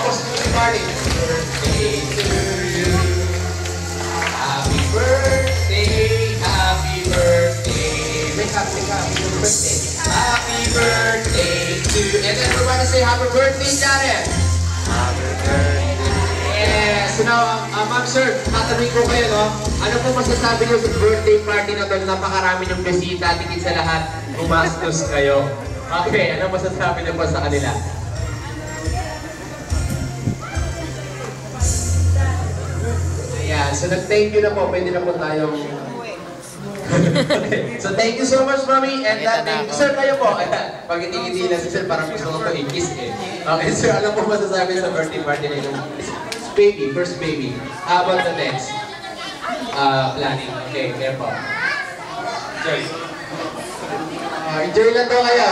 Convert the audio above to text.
Tapos, party. Birthday to you. Happy birthday, happy birthday. Wake up, happy birthday. Happy birthday to you. And everybody say happy birthday, Jared. Happy birthday. Yes. So now, ma'am sir, tatanungin ko kayo, no? Ano po masasabi niyo sa birthday party na to? Napakarami ng bisita, tigit sa lahat, umastos kayo. Okay, ano masasabi niyo po sa kanila? Ayan, so nag-thank you na po. Pwede na po tayong... Okay. So thank you so much, Mami. And thank you, sir, kayo po. Pag hindi na si sir, parang gusto ko po i-kiss eh. Okay, sir, ano po masasabi sa birthday party na yung baby, first baby? How about the next? Planning. Okay, kaya po. Enjoy. Enjoy lang daw kayo.